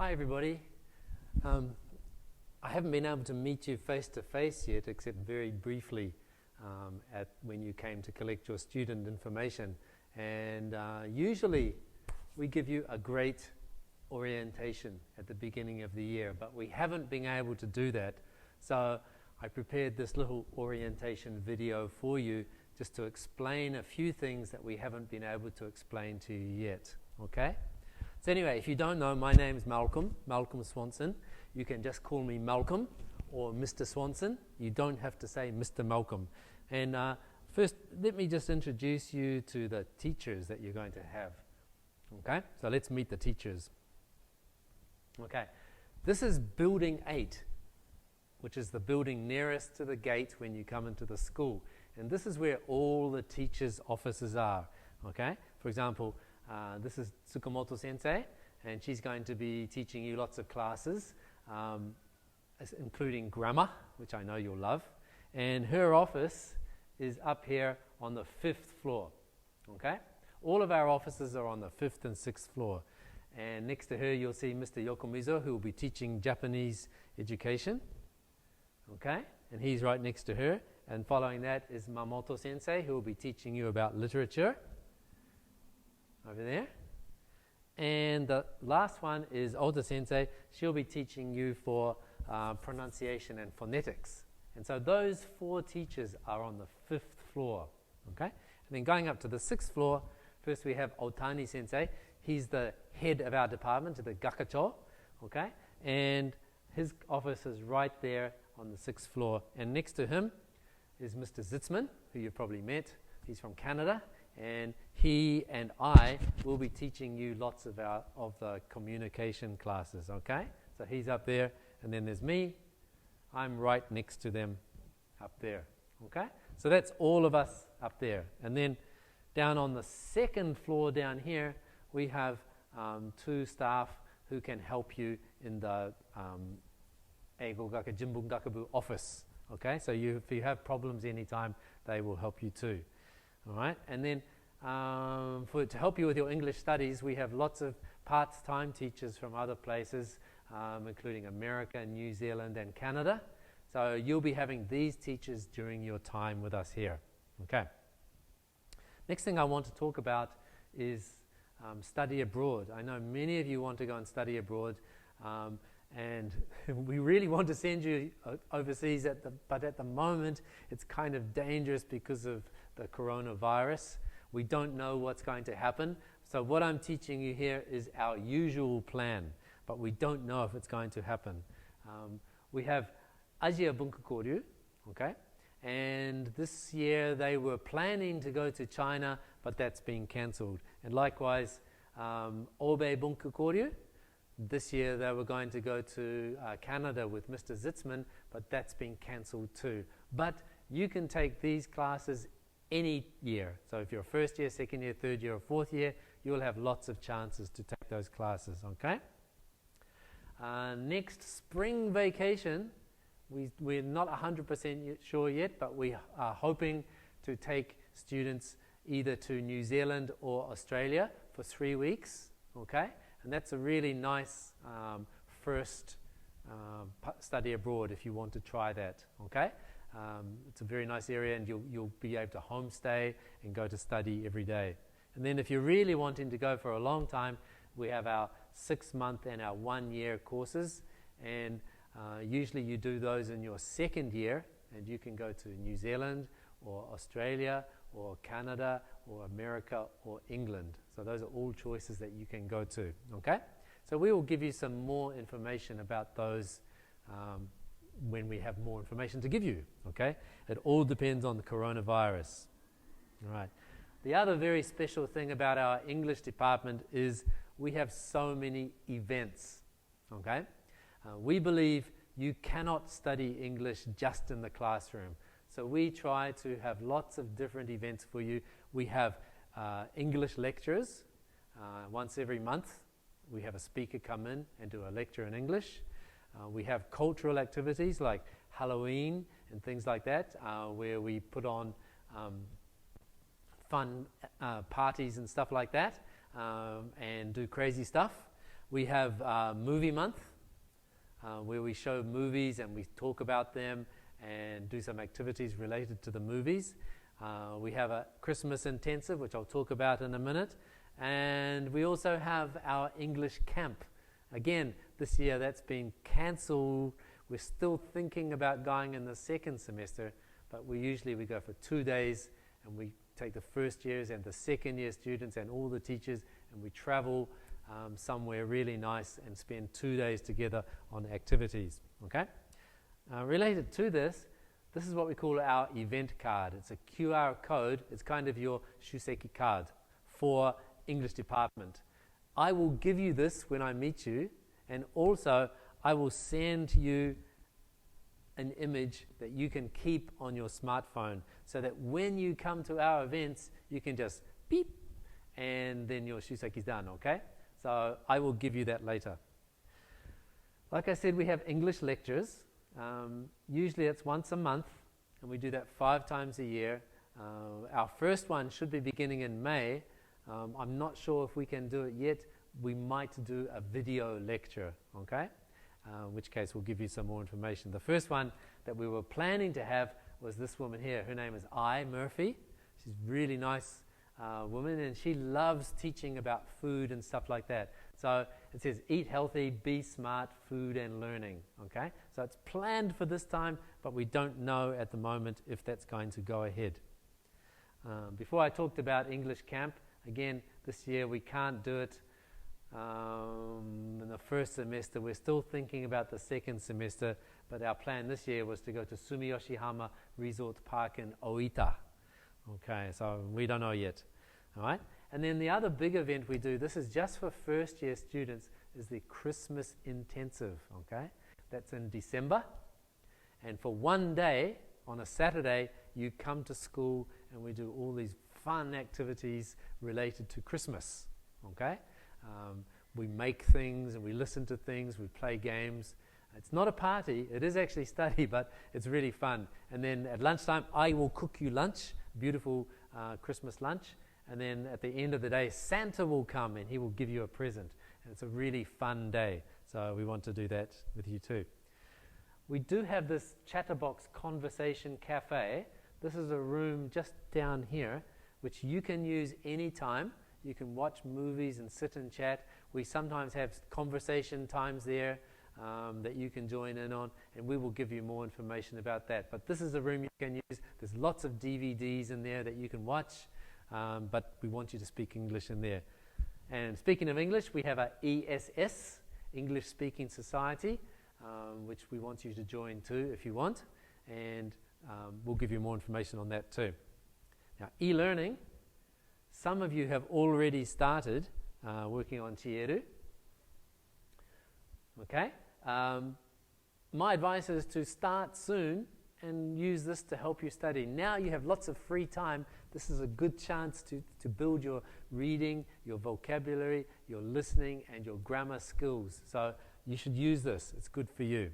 Hi everybody. I haven't been able to meet you face to face yet, except very briefly when you came to collect your student information. And usually we give you a great orientation at the beginning of the year, but we haven't been able to do that. So I prepared this little orientation video for you just to explain a few things that we haven't been able to explain to you yet. Okay? So anyway, if you don't know, my name is Malcolm Swanson. You can just call me Malcolm or Mr. Swanson. You don't have to say Mr. Malcolm. And first, let me just introduce you to the teachers that you're going to have. Okay? So let's meet the teachers. Okay. This is Building 8, which is the building nearest to the gate when you come into the school. And this is where all the teachers' offices are. Okay? For example, this is Tsukamoto Sensei, and she's going to be teaching you lots of classes, including grammar, which I know you'll love. And her office is up here on the 5th floor. Okay? All of our offices are on the 5th and 6th floor. And next to her, you'll see Mr. Yokomizo, who will be teaching Japanese education. Okay? And he's right next to her. And following that is Mamoto Sensei, who will be teaching you about literature. Over there. And the last one is Ota Sensei. She'll be teaching you for pronunciation and phonetics. And so those 4 teachers are on the 5th floor. Okay? And then going up to the 6th floor, first we have Otani Sensei. He's the head of our department, the Gakacho. Okay? And his office is right there on the 6th floor. And next to him is Mr. Zitzman, who you've probably met. He's from Canada. And he and I will be teaching you lots of the communication classes, okay? So he's up there, and then there's me. I'm right next to them up there, okay? So that's all of us up there. And then down on the 2nd floor down here, we have 2 staff who can help you in the Eigo Gaku Jimbun Gakubu office, okay? So if you have problems anytime, they will help you too. All right, and then to help you with your English studies, we have lots of part-time teachers from other places, including America, New Zealand, and Canada. So you'll be having these teachers during your time with us here. Okay. Next thing I want to talk about is study abroad. I know many of you want to go and study abroad, and we really want to send you overseas, but at the moment it's kind of dangerous because of the coronavirus. We don't know what's going to happen. So what I'm teaching you here is our usual plan, but we don't know if it's going to happen. We have Asia Bunka Koryu, okay? And this year they were planning to go to China, but that's been cancelled. And likewise, Obe Bunka Koryu, this year they were going to go to Canada with Mr. Zitzman, but that's been cancelled too. But you can take these classes any year. So if you're a 1st year, 2nd year, 3rd year, or 4th year, you'll have lots of chances to take those classes, okay? Next spring vacation, we're not 100% sure yet, but we are hoping to take students either to New Zealand or Australia for 3 weeks, okay? And that's a really nice first study abroad if you want to try that, okay? It's a very nice area, and you'll be able to homestay and go to study every day. And then if you're really wanting to go for a long time, we have our 6-month and our 1-year courses, and usually you do those in your 2nd year, and you can go to New Zealand or Australia or Canada or America or England. So those are all choices that you can go to, okay? So we will give you some more information about those when we have more information to give you, okay? It all depends on the coronavirus. All right. The other very special thing about our English department is we have so many events, okay? We believe you cannot study English just in the classroom. So we try to have lots of different events for you. We have English lectures once every month. We have a speaker come in and do a lecture in English. We have cultural activities like Halloween and things like that, where we put on fun parties and stuff like that, and do crazy stuff. We have movie month, where we show movies and we talk about them and do some activities related to the movies. We have a Christmas intensive, which I'll talk about in a minute. And we also have our English camp. Again, this year that's been cancelled. We're still thinking about going in the second semester, but we go for 2 days, and we take the first years and the second year students and all the teachers, and we travel somewhere really nice and spend 2 days together on activities. Okay? Related to this is what we call our event card. It's a QR code. It's kind of your Shuseki card for English department. I will give you this when I meet you, and also I will send you an image that you can keep on your smartphone, so that when you come to our events, you can just beep, and then your Shuseki's done, okay? So I will give you that later. Like I said, we have English lectures. Usually it's once a month, and we do that 5 times a year. Our first one should be beginning in May. I'm not sure if we can do it yet. We might do a video lecture, okay? In which case we'll give you some more information. The first one that we were planning to have was this woman here. Her name is I. Murphy. She's a really nice woman, and she loves teaching about food and stuff like that. So it says, eat healthy, be smart, food and learning, okay? So it's planned for this time, but we don't know at the moment if that's going to go ahead. Before I talked about English camp, again, this year we can't do it in the first semester. We're still thinking about the second semester, but our plan this year was to go to Sumiyoshihama Resort Park in Oita. Okay, so we don't know yet. All right? And then the other big event we do, this is just for first year students, is the Christmas Intensive. Okay? That's in December. And for 1 day, on a Saturday, you come to school and we do all these fun activities related to Christmas. Okay? We make things and we listen to things, we play games. It's not a party, it is actually study, but it's really fun. And then at lunchtime, I will cook you lunch, beautiful Christmas lunch. And then at the end of the day, Santa will come and he will give you a present. And it's a really fun day. So we want to do that with you too. We do have this Chatterbox Conversation Cafe. This is a room just down here, which you can use anytime. You can watch movies and sit and chat. We sometimes have conversation times there that you can join in on, and we will give you more information about that. But this is a room you can use. There's lots of DVDs in there that you can watch, but we want you to speak English in there. And speaking of English, we have a ESS, English Speaking Society, which we want you to join too if you want, and we'll give you more information on that too. Now, e-learning. Some of you have already started working on Chieru. Okay? My advice is to start soon and use this to help you study. Now you have lots of free time. This is a good chance to build your reading, your vocabulary, your listening, and your grammar skills. So you should use this. It's good for you.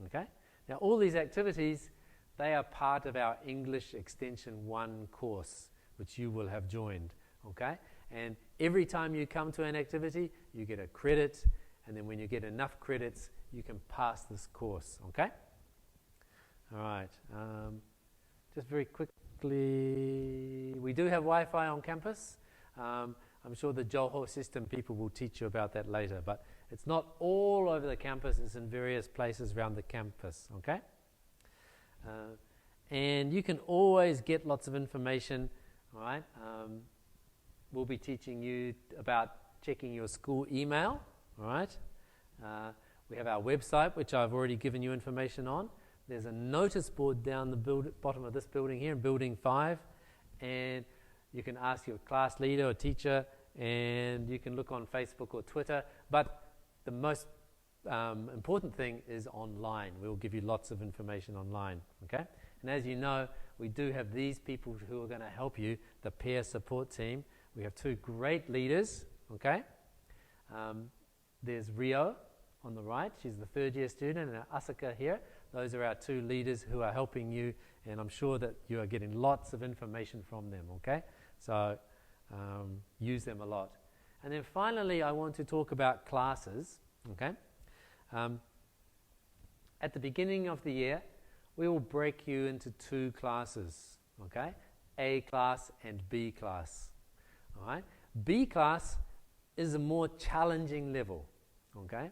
Okay? Now all these activities, they are part of our English Extension 1 course, which you will have joined, okay? And every time you come to an activity, you get a credit, and then when you get enough credits, you can pass this course, okay? All right, just very quickly, we do have Wi-Fi on campus. I'm sure the Joho system people will teach you about that later, but it's not all over the campus, it's in various places around the campus, okay? And you can always get lots of information. All right, we'll be teaching you about checking your school email. All right, we have our website, which I've already given you information on. There's a notice board down the bottom of this building here in Building 5, and you can ask your class leader or teacher, and you can look on Facebook or Twitter. But the most important thing is online. We'll give you lots of information online. Okay, and as you know, we do have these people who are going to help you, the peer support team. We have 2 great leaders, okay? There's Rio on the right. She's the 3rd year student, and Asaka here. Those are our 2 leaders who are helping you, and I'm sure that you are getting lots of information from them, okay? So use them a lot. And then finally, I want to talk about classes, okay? At the beginning of the year, we will break you into 2 classes, okay? A class and B class, all right? B class is a more challenging level, okay?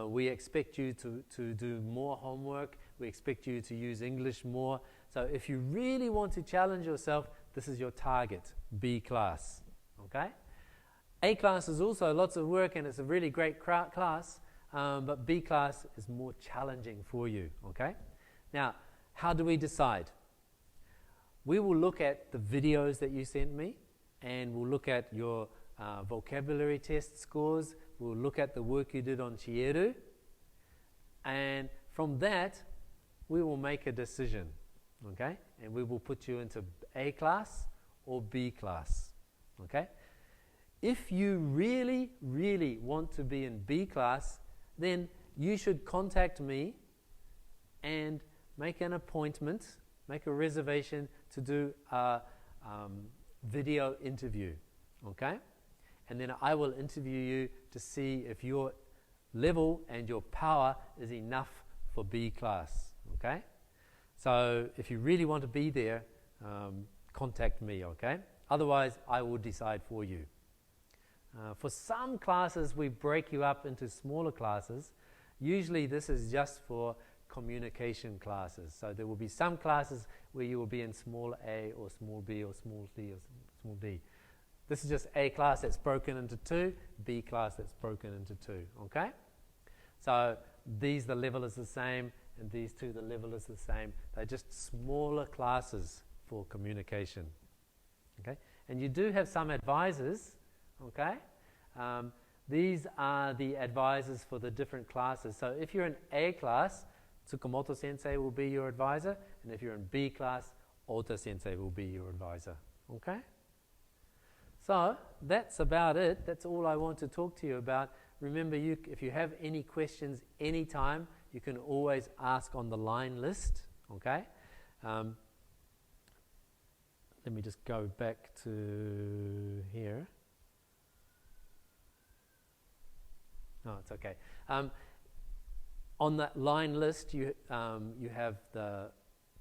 We expect you to do more homework. We expect you to use English more. So if you really want to challenge yourself, this is your target, B class, okay? A class is also lots of work and it's a really great class, but B class is more challenging for you, okay? Now, how do we decide? We will look at the videos that you sent me, and we'll look at your vocabulary test scores. We'll look at the work you did on Chieru, and from that, we will make a decision, okay? And we will put you into A class or B class, okay? If you really, really want to be in B class, then you should contact me and make an appointment, make a reservation to do a video interview, okay? And then I will interview you to see if your level and your power is enough for B class, okay? So if you really want to be there, contact me, okay? Otherwise, I will decide for you. For some classes, we break you up into smaller classes. Usually this is just for communication classes. So there will be some classes where you will be in small a or small b or small c or small d. This is just A class that's broken into 2, B class that's broken into 2, okay? So these, the level is the same, and these 2, the level is the same. They're just smaller classes for communication, okay? And you do have some advisors, okay? These are the advisors for the different classes. So if you're in A class, Tsukamoto Sensei will be your advisor, and if you're in B class, Ota Sensei will be your advisor, okay? So that's about it. That's all I want to talk to you about. Remember, if you have any questions anytime, you can always ask on the line list, okay? Let me just go back to here. No, it's okay. On that line list, you have the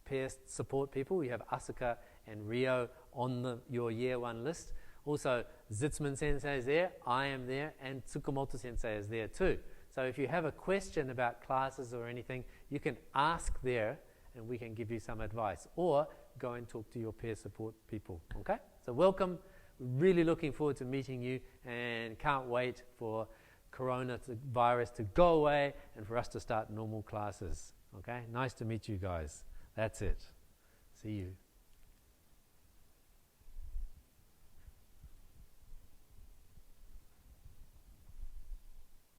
peer support people. You have Asuka and Rio on your year 1 list. Also, Zitzman Sensei is there, I am there, and Tsukamoto Sensei is there too. So if you have a question about classes or anything, you can ask there and we can give you some advice. Or go and talk to your peer support people, okay? So welcome, really looking forward to meeting you and can't wait for coronavirus to go away and for us to start normal classes, okay? Nice to meet you guys. That's it. See you.